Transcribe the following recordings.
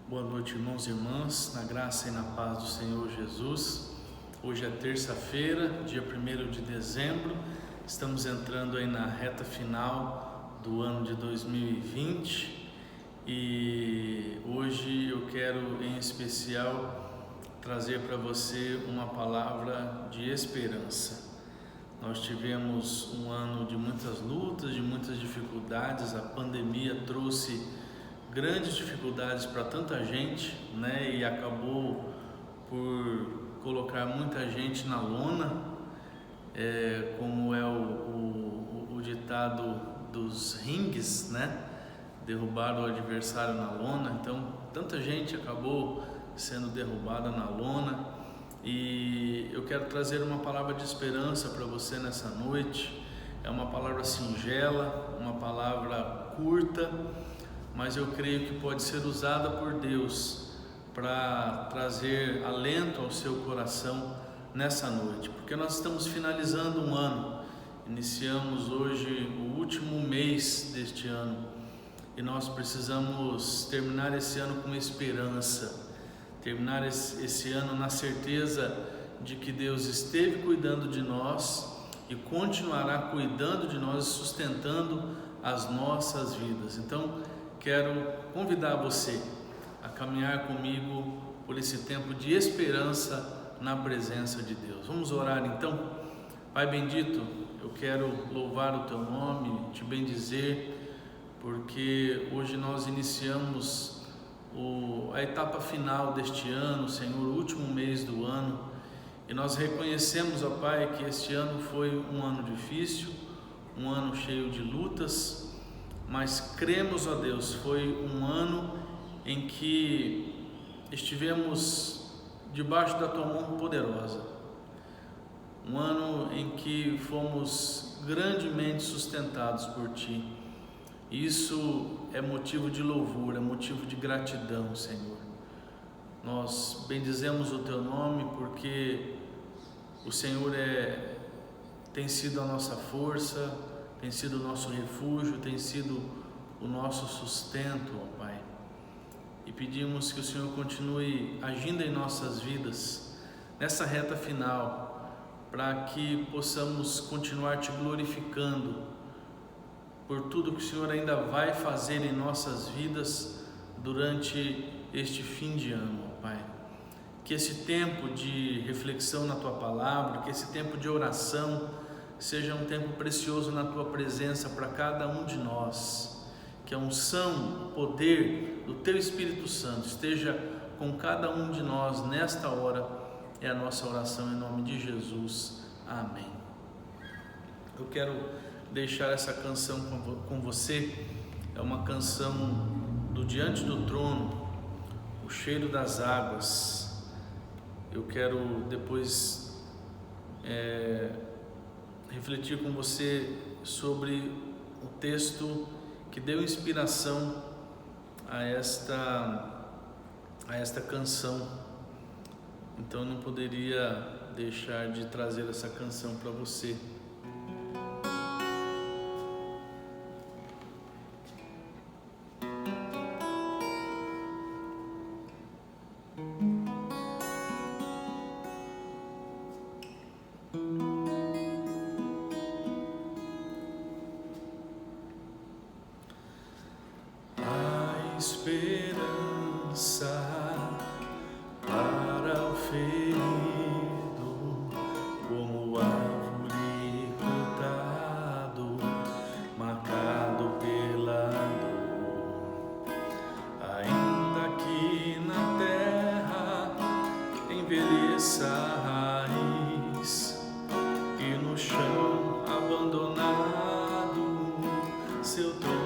Boa noite, irmãos e irmãs, na graça e na paz do Senhor Jesus. Hoje é terça-feira, dia 1º de dezembro, estamos entrando aí na reta final do ano de 2020 e hoje eu quero em especial trazer para você uma palavra de esperança. Nós tivemos um ano de muitas lutas, de muitas dificuldades, a pandemia trouxe grandes dificuldades para tanta gente, né? E acabou por colocar muita gente na lona, como é o ditado dos ringues, né? Derrubar o adversário na lona. Então, tanta gente acabou sendo derrubada na lona. E eu quero trazer uma palavra de esperança para você nessa noite. É uma palavra singela, uma palavra curta, mas eu creio que pode ser usada por Deus para trazer alento ao seu coração nessa noite, porque nós estamos finalizando um ano, iniciamos hoje o último mês deste ano e nós precisamos terminar esse ano com esperança, terminar esse ano na certeza de que Deus esteve cuidando de nós e continuará cuidando de nós e sustentando as nossas vidas. Então, quero convidar você a caminhar comigo por esse tempo de esperança na presença de Deus. Vamos orar então? Pai bendito, eu quero louvar o Teu nome, Te bendizer, porque hoje nós iniciamos a etapa final deste ano, Senhor, o último mês do ano, e nós reconhecemos, ó Pai, que este ano foi um ano difícil, um ano cheio de lutas, mas cremos, ó Deus, foi um ano em que estivemos debaixo da Tua mão poderosa, um ano em que fomos grandemente sustentados por Ti. Isso é motivo de louvor, é motivo de gratidão, Senhor. Nós bendizemos o Teu nome porque o Senhor tem sido a nossa força, tem sido o nosso refúgio, tem sido o nosso sustento, ó Pai. E pedimos que o Senhor continue agindo em nossas vidas, nessa reta final, para que possamos continuar Te glorificando por tudo que o Senhor ainda vai fazer em nossas vidas durante este fim de ano, ó Pai. Que esse tempo de reflexão na Tua palavra, que esse tempo de oração, seja um tempo precioso na Tua presença para cada um de nós, que a unção, o poder do Teu Espírito Santo esteja com cada um de nós nesta hora, é a nossa oração em nome de Jesus, amém. Eu quero deixar essa canção com você, é uma canção do Diante do Trono, O Cheiro das Águas. Eu quero depois refletir com você sobre o texto que deu inspiração a esta canção. Então eu não poderia deixar de trazer essa canção para você. Esperança para o ferido, como árvore cortado, marcado pela dor. Ainda que na terra envelheça a raiz e no chão abandonado seu tronco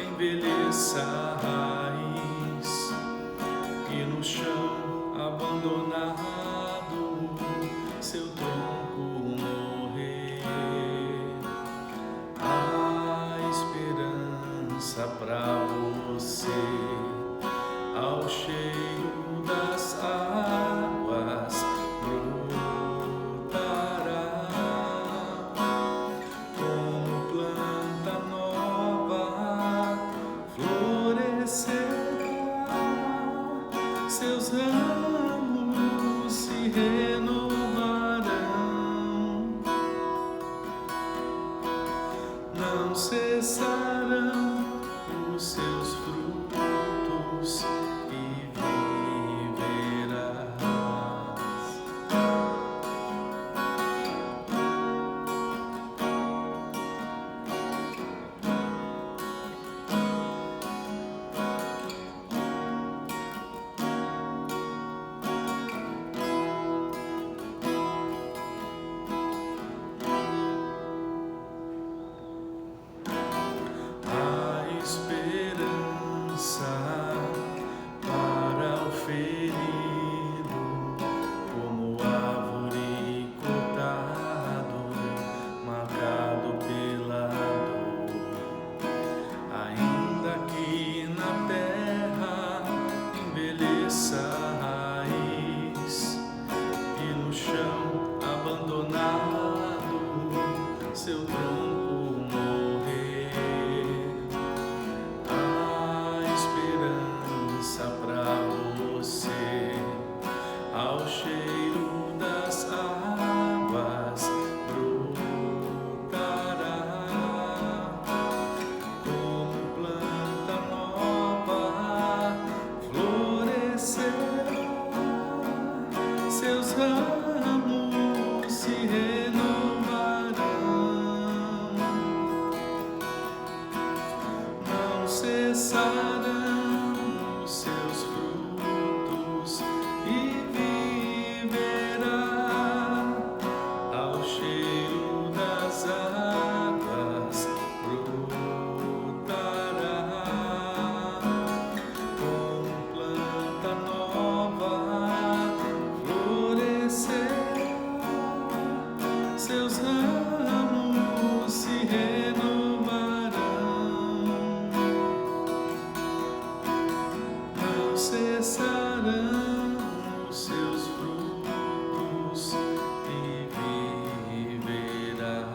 envelheça a raiz e no chão abandonado pra você. Ao cheiro das águas brotará, como planta nova florescerá, seus ramos se renovarão, não cessarão os seus frutos e viverás. A esperança para o ferido, como árvore cortado, marcado pela dor. Ainda que na terra envelheça a raiz e no chão abandonado seu tronco morrer, a esperança pra você. Ao cheiro das águas brotará, como planta nova florescerá, seus ramos se renovarão, não cessarão os seus frutos e viverá. Ao cheiro das águas brotará, como planta nova florescerá, seus ramos se renovarão, não cessarão os seus frutos e viverá.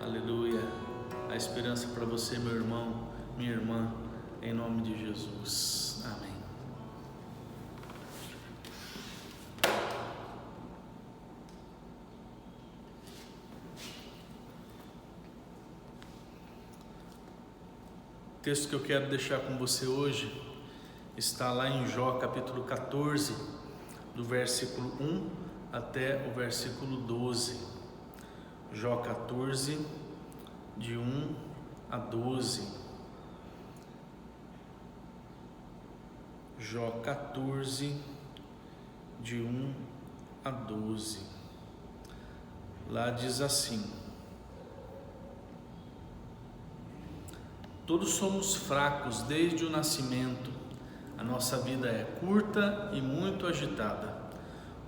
Aleluia. A esperança para você, meu irmão, minha irmã, em nome de Jesus. Amém. O texto que eu quero deixar com você hoje está lá em Jó capítulo 14, do versículo 1 até o versículo 12. Jó 14, de 1 a 12. Jó 14, de 1 a 12. Lá diz assim: todos somos fracos desde o nascimento. A nossa vida é curta e muito agitada.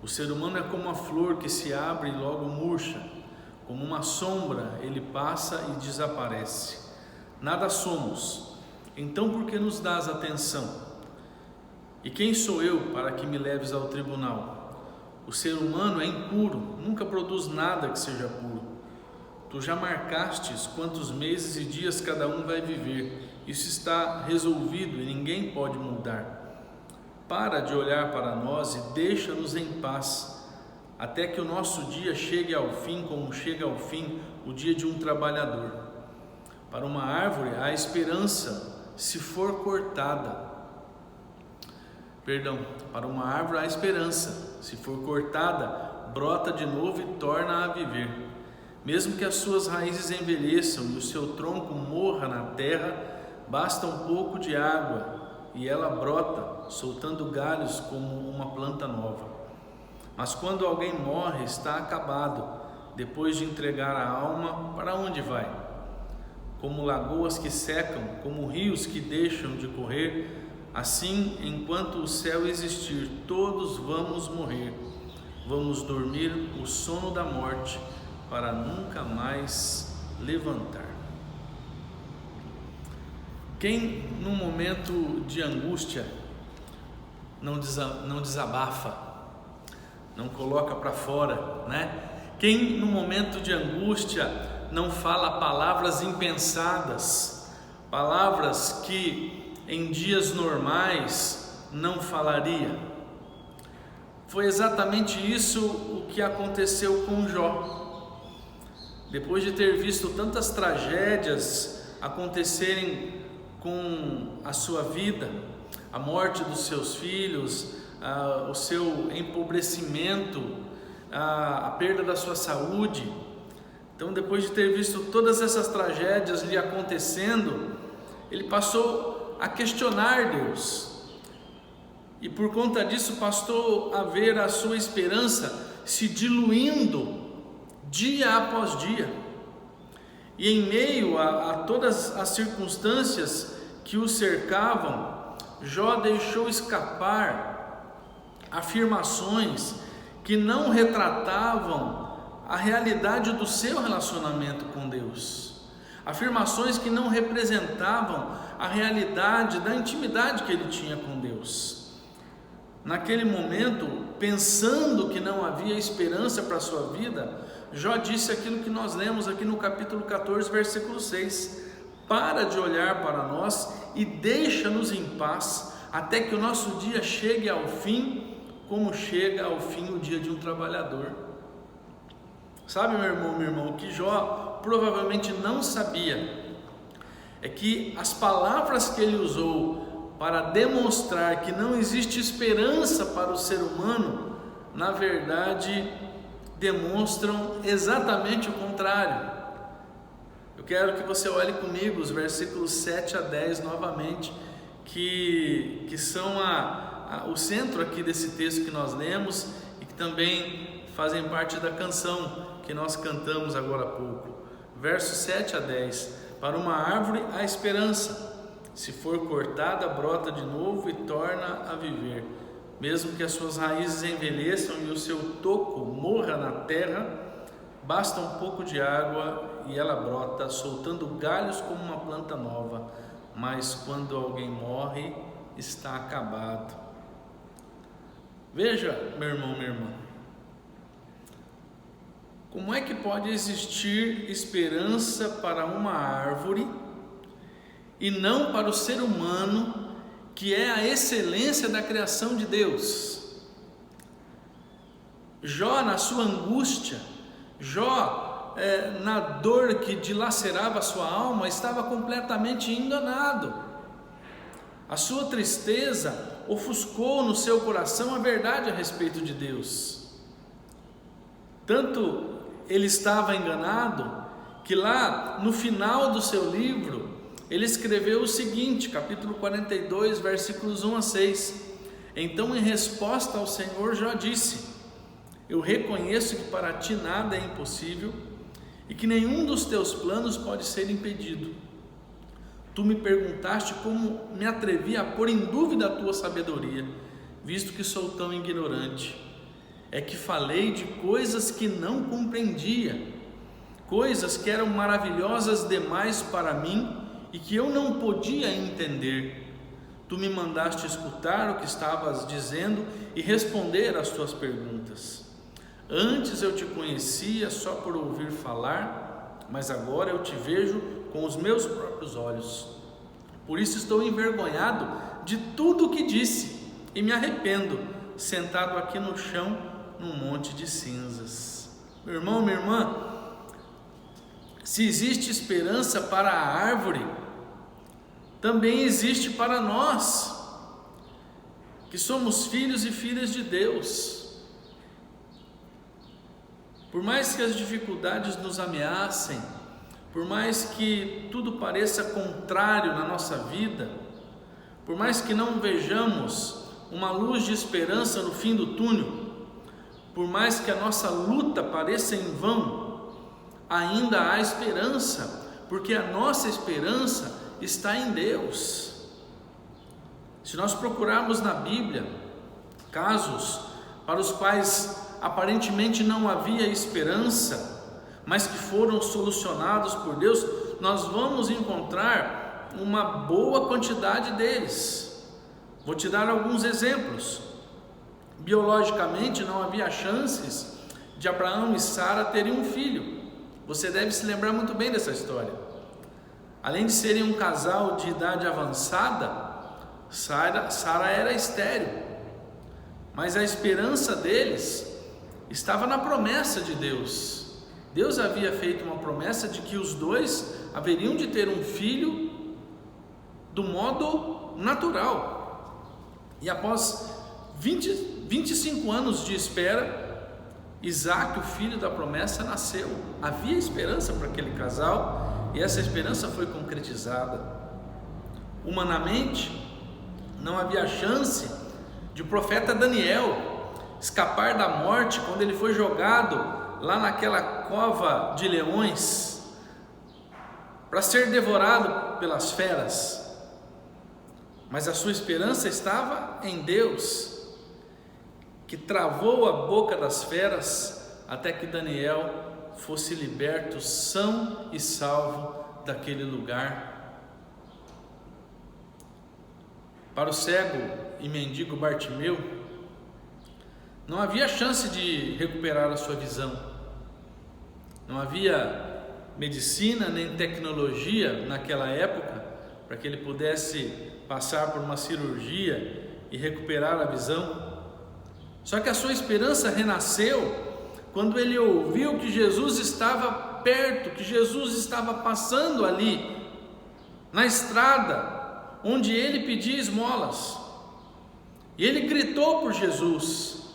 O ser humano é como a flor que se abre e logo murcha. Como uma sombra, ele passa e desaparece. Nada somos. Então por que nos dás atenção? E quem sou eu para que me leves ao tribunal? O ser humano é impuro, nunca produz nada que seja puro. Tu já marcastes quantos meses e dias cada um vai viver. Isso está resolvido e ninguém pode mudar. Para de olhar para nós e deixa-nos em paz, até que o nosso dia chegue ao fim, como chega ao fim o dia de um trabalhador. Para uma árvore há esperança, se for cortada. Para uma árvore há esperança, se for cortada, brota de novo e torna a viver. Mesmo que as suas raízes envelheçam e o seu tronco morra na terra, basta um pouco de água e ela brota, soltando galhos como uma planta nova. Mas quando alguém morre, está acabado. Depois de entregar a alma, para onde vai? Como lagoas que secam, como rios que deixam de correr, assim, enquanto o céu existir, todos vamos morrer. Vamos dormir o sono da morte, para nunca mais levantar. Quem num momento de angústia não desabafa, não coloca para fora, né? Quem no momento de angústia não fala palavras impensadas, palavras que em dias normais não falaria? Foi exatamente isso o que aconteceu com Jó. Depois de ter visto tantas tragédias acontecerem com a sua vida, a morte dos seus filhos, o seu empobrecimento, a perda da sua saúde. Então, depois de ter visto todas essas tragédias lhe acontecendo, ele passou a questionar Deus. E por conta disso passou a ver a sua esperança se diluindo dia após dia. E em meio a todas as circunstâncias que o cercavam, Jó deixou escapar afirmações que não retratavam a realidade do seu relacionamento com Deus, afirmações que não representavam a realidade da intimidade que ele tinha com Deus. Naquele momento, pensando que não havia esperança para a sua vida, Jó disse aquilo que nós lemos aqui no capítulo 14, versículo 6: para de olhar para nós e deixa-nos em paz, até que o nosso dia chegue ao fim, como chega ao fim o dia de um trabalhador. Sabe, meu irmão, minha irmã, o que Jó provavelmente não sabia é que as palavras que ele usou para demonstrar que não existe esperança para o ser humano, na verdade, demonstram exatamente o contrário. Eu quero que você olhe comigo os versículos 7 a 10 novamente, que são o centro aqui desse texto que nós lemos e que também fazem parte da canção que nós cantamos agora há pouco. Versos 7 a 10: para uma árvore há esperança, se for cortada brota de novo e torna a viver. Mesmo que as suas raízes envelheçam e o seu toco morra na terra, basta um pouco de água e ela brota, soltando galhos como uma planta nova. Mas quando alguém morre, está acabado. Veja, meu irmão, minha irmã, como é que pode existir esperança para uma árvore e não para o ser humano, que é a excelência da criação de Deus? Jó, na sua angústia, Jó, na dor que dilacerava a sua alma, estava completamente enganado. A sua tristeza ofuscou no seu coração a verdade a respeito de Deus. Tanto ele estava enganado, que lá no final do seu livro, ele escreveu o seguinte, capítulo 42, versículos 1 a 6. Então, em resposta ao Senhor, Jó disse: eu reconheço que para ti nada é impossível e que nenhum dos teus planos pode ser impedido. Tu me perguntaste como me atrevi a pôr em dúvida a tua sabedoria, visto que sou tão ignorante. É que falei de coisas que não compreendia, coisas que eram maravilhosas demais para mim e que eu não podia entender. Tu me mandaste escutar o que estavas dizendo e responder às tuas perguntas. Antes eu te conhecia só por ouvir falar, mas agora eu te vejo com os meus próprios olhos. Por isso estou envergonhado de tudo o que disse e me arrependo, sentado aqui no chão, num monte de cinzas. Meu irmão, minha irmã, se existe esperança para a árvore, também existe para nós, que somos filhos e filhas de Deus. Por mais que as dificuldades nos ameacem, por mais que tudo pareça contrário na nossa vida, por mais que não vejamos uma luz de esperança no fim do túnel, por mais que a nossa luta pareça em vão, ainda há esperança, porque a nossa esperança está em Deus. Se nós procurarmos na Bíblia casos para os quais aparentemente não havia esperança, mas que foram solucionados por Deus, nós vamos encontrar uma boa quantidade deles. Vou te dar alguns exemplos. Biologicamente não havia chances de Abraão e Sara terem um filho. Você deve se lembrar muito bem dessa história. Além de serem um casal de idade avançada, Sara era estéril. Mas a esperança deles estava na promessa de Deus. Deus havia feito uma promessa de que os dois haveriam de ter um filho do modo natural. E após 25 anos de espera, Isaac, o filho da promessa, nasceu. Havia esperança para aquele casal e essa esperança foi concretizada. Humanamente, não havia chance de o profeta Daniel escapar da morte quando ele foi jogado lá naquela cova de leões para ser devorado pelas feras. Mas a sua esperança estava em Deus, que travou a boca das feras até que Daniel fosse liberto são e salvo daquele lugar. Para o cego e mendigo Bartimeu, não havia chance de recuperar a sua visão. Não havia medicina nem tecnologia naquela época para que ele pudesse passar por uma cirurgia e recuperar a visão. Só que a sua esperança renasceu quando ele ouviu que Jesus estava perto, que Jesus estava passando ali na estrada onde ele pedia esmolas. E ele gritou por Jesus.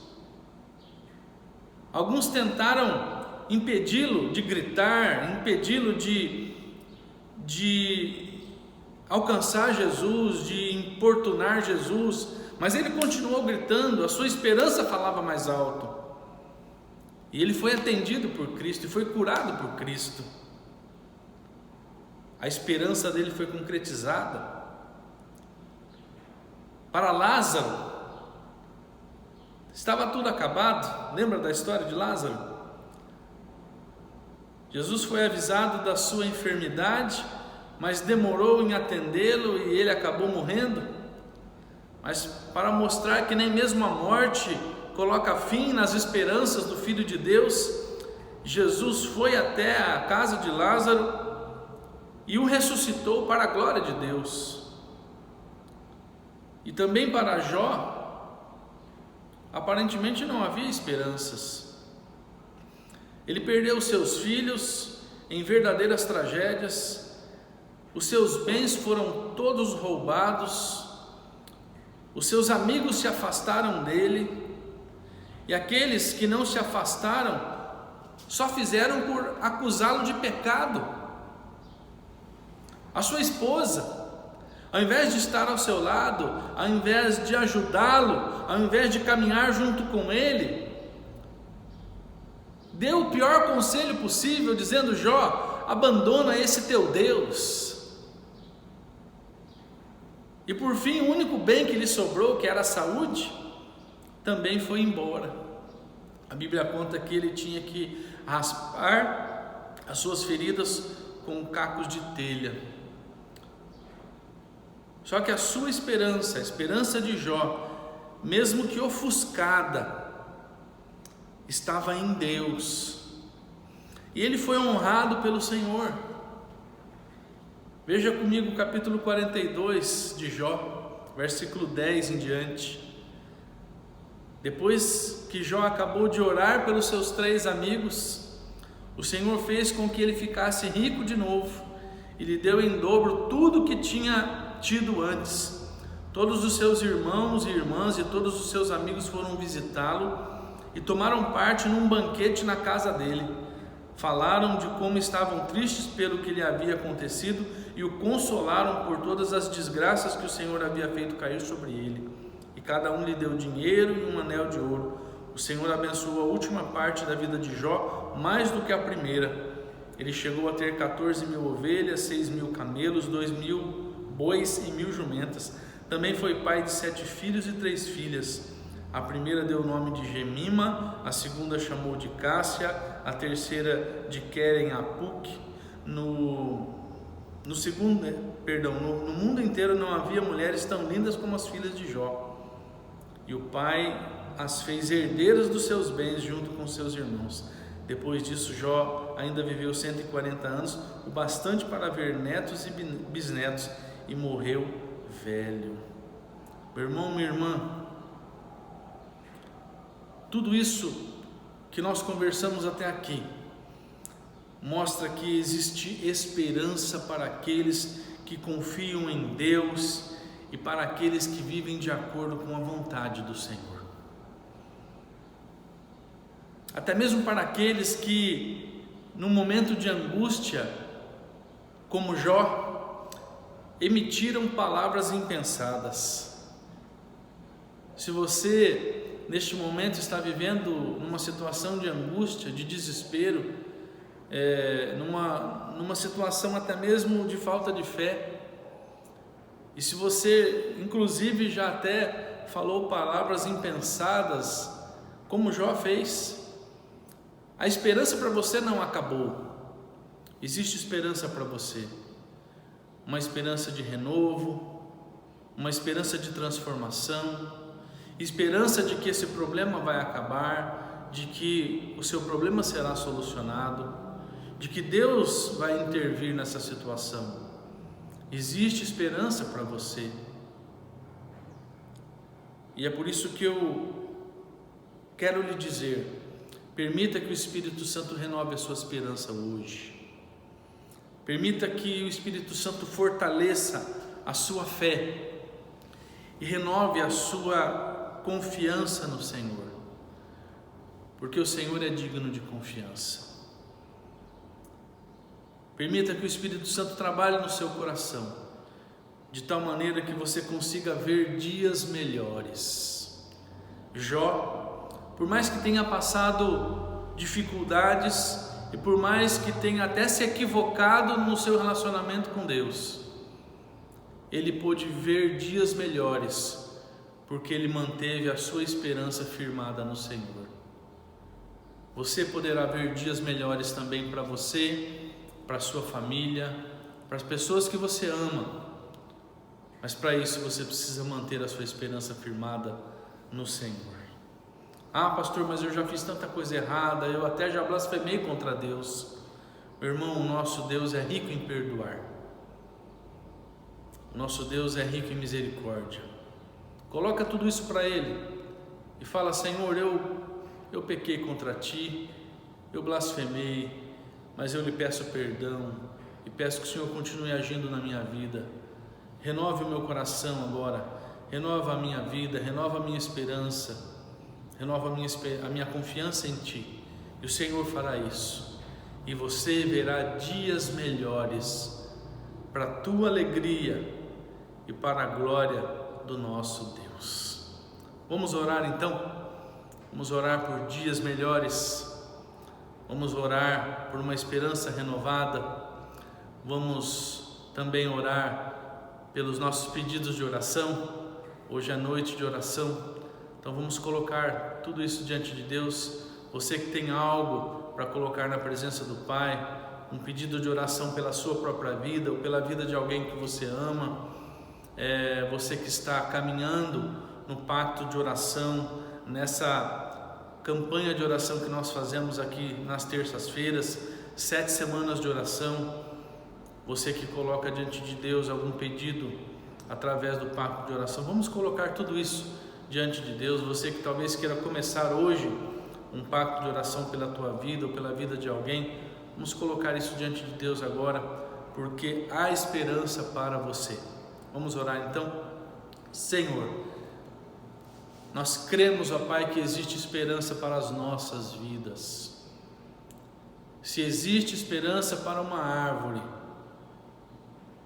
Alguns tentaram impedi-lo de gritar, impedi-lo de alcançar Jesus, de importunar Jesus, mas ele continuou gritando, a sua esperança falava mais alto. E ele foi atendido por Cristo e foi curado por Cristo. A esperança dele foi concretizada. Para Lázaro, estava tudo acabado. Lembra da história de Lázaro? Jesus foi avisado da sua enfermidade, mas demorou em atendê-lo e ele acabou morrendo. Mas para mostrar que nem mesmo a morte coloca fim nas esperanças do Filho de Deus, Jesus foi até a casa de Lázaro e o ressuscitou para a glória de Deus. E também para Jó, aparentemente não havia esperanças. Ele perdeu seus filhos em verdadeiras tragédias. Os seus bens foram todos roubados, os seus amigos se afastaram dele, e aqueles que não se afastaram só fizeram por acusá-lo de pecado. A sua esposa, ao invés de estar ao seu lado, ao invés de ajudá-lo, ao invés de caminhar junto com ele, deu o pior conselho possível, dizendo: Jó, abandona esse teu Deus. E por fim, o único bem que lhe sobrou, que era a saúde, também foi embora. A Bíblia conta que ele tinha que raspar as suas feridas com cacos de telha. Só que a sua esperança, a esperança de Jó, mesmo que ofuscada, estava em Deus. E ele foi honrado pelo Senhor. Veja comigo o capítulo 42 de Jó, versículo 10 em diante. Depois que Jó acabou de orar pelos seus 3 amigos, o Senhor fez com que ele ficasse rico de novo e lhe deu em dobro tudo que tinha tido antes. Todos os seus irmãos e irmãs e todos os seus amigos foram visitá-lo e tomaram parte num banquete na casa dele. Falaram de como estavam tristes pelo que lhe havia acontecido e o consolaram por todas as desgraças que o Senhor havia feito cair sobre ele. E cada um lhe deu dinheiro e um anel de ouro. O Senhor abençoou a última parte da vida de Jó mais do que a primeira. Ele chegou a ter 14.000 ovelhas, 6.000 camelos, 2.000 bois e 1.000 jumentas. Também foi pai de 7 filhos e 3 filhas. A primeira deu o nome de Gemima, a segunda chamou de Cássia, a terceira de Queren-Apuk. no mundo inteiro não havia mulheres tão lindas como as filhas de Jó. E o pai as fez herdeiras dos seus bens junto com seus irmãos. Depois disso, Jó ainda viveu 140 anos, o bastante para ver netos e bisnetos, e morreu velho. Meu irmão, minha irmã, tudo isso que nós conversamos até aqui mostra que existe esperança para aqueles que confiam em Deus e para aqueles que vivem de acordo com a vontade do Senhor. Até mesmo para aqueles que, num momento de angústia, como Jó, emitiram palavras impensadas. Se você, neste momento, está vivendo numa situação de angústia, de desespero, numa situação até mesmo de falta de fé, e se você, inclusive, já até falou palavras impensadas, como Jó fez, a esperança para você não acabou. Existe esperança para você, uma esperança de renovo, uma esperança de transformação, esperança de que esse problema vai acabar, de que o seu problema será solucionado, de que Deus vai intervir nessa situação. Existe esperança para você. E é por isso que eu quero lhe dizer: permita que o Espírito Santo renove a sua esperança hoje. Permita que o Espírito Santo fortaleça a sua fé e renove a sua confiança no Senhor, porque o Senhor é digno de confiança. Permita que o Espírito Santo trabalhe no seu coração, de tal maneira que você consiga ver dias melhores. Jó, por mais que tenha passado dificuldades e por mais que tenha até se equivocado no seu relacionamento com Deus, ele pôde ver dias melhores, porque ele manteve a sua esperança firmada no Senhor. Você poderá ver dias melhores também para você, para a sua família, para as pessoas que você ama, mas para isso você precisa manter a sua esperança firmada no Senhor. Ah, pastor, mas eu já fiz tanta coisa errada, eu até já blasfemei contra Deus. Meu irmão, o nosso Deus é rico em perdoar. O nosso Deus é rico em misericórdia. Coloca tudo isso para Ele e fala: Senhor, eu pequei contra Ti, eu blasfemei, mas eu lhe peço perdão e peço que o Senhor continue agindo na minha vida. Renove o meu coração agora, renova a minha vida, renova a minha esperança, renova a minha confiança em Ti. E o Senhor fará isso, e você verá dias melhores para a tua alegria e para a glória do nosso Deus. Vamos orar então? Vamos orar por dias melhores, vamos orar por uma esperança renovada, vamos também orar pelos nossos pedidos de oração. Hoje é noite de oração, então vamos colocar tudo isso diante de Deus. Você que tem algo para colocar na presença do Pai, um pedido de oração pela sua própria vida ou pela vida de alguém que você ama, você que está caminhando no pacto de oração, nessa campanha de oração que nós fazemos aqui nas terças-feiras, 7 semanas de oração, você que coloca diante de Deus algum pedido através do pacto de oração, vamos colocar tudo isso diante de Deus. Você que talvez queira começar hoje um pacto de oração pela tua vida ou pela vida de alguém, vamos colocar isso diante de Deus agora, porque há esperança para você. Vamos orar então. Senhor, nós cremos, ó Pai, que existe esperança para as nossas vidas. Se existe esperança para uma árvore,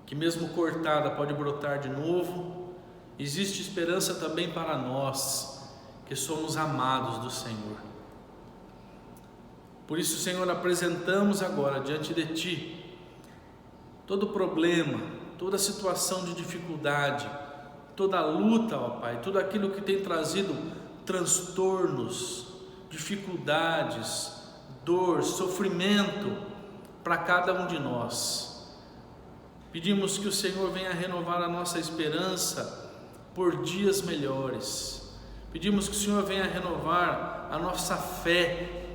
que mesmo cortada pode brotar de novo, existe esperança também para nós, que somos amados do Senhor. Por isso, Senhor, apresentamos agora diante de Ti todo problema, toda situação de dificuldade, toda luta, ó Pai, tudo aquilo que tem trazido transtornos, dificuldades, dor, sofrimento para cada um de nós. Pedimos que o Senhor venha renovar a nossa esperança por dias melhores. Pedimos que o Senhor venha renovar a nossa fé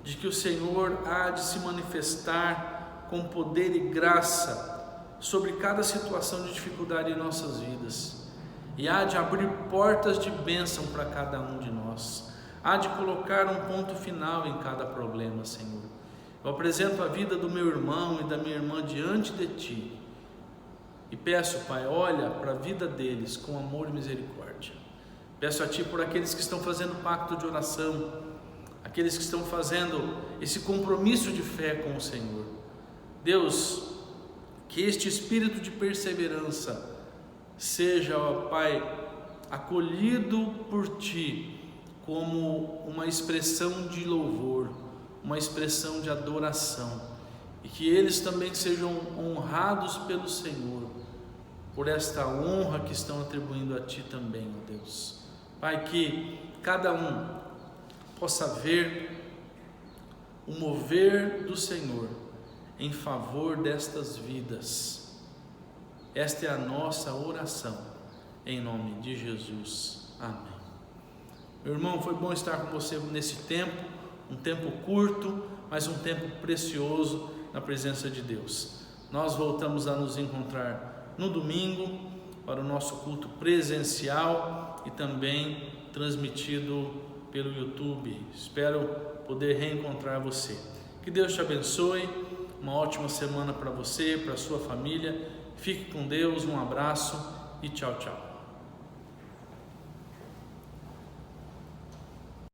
de que o Senhor há de se manifestar com poder e graça sobre cada situação de dificuldade em nossas vidas, e há de abrir portas de bênção para cada um de nós, há de colocar um ponto final em cada problema, Senhor. Eu apresento a vida do meu irmão e da minha irmã diante de Ti, e peço, Pai, olha para a vida deles com amor e misericórdia. Peço a Ti por aqueles que estão fazendo pacto de oração, aqueles que estão fazendo esse compromisso de fé com o Senhor. Deus, que este espírito de perseverança seja, ó Pai, acolhido por Ti como uma expressão de louvor, uma expressão de adoração, e que eles também sejam honrados pelo Senhor, por esta honra que estão atribuindo a Ti também, ó Deus. Pai, que cada um possa ver o mover do Senhor em favor destas vidas. Esta é a nossa oração, em nome de Jesus. Amém. Meu irmão, foi bom estar com você nesse tempo, um tempo curto, mas um tempo precioso na presença de Deus. Nós voltamos a nos encontrar no domingo para o nosso culto presencial e também transmitido pelo YouTube. Espero poder reencontrar você. Que Deus te abençoe, uma ótima semana para você, para a sua família. Fique com Deus, um abraço e tchau, tchau.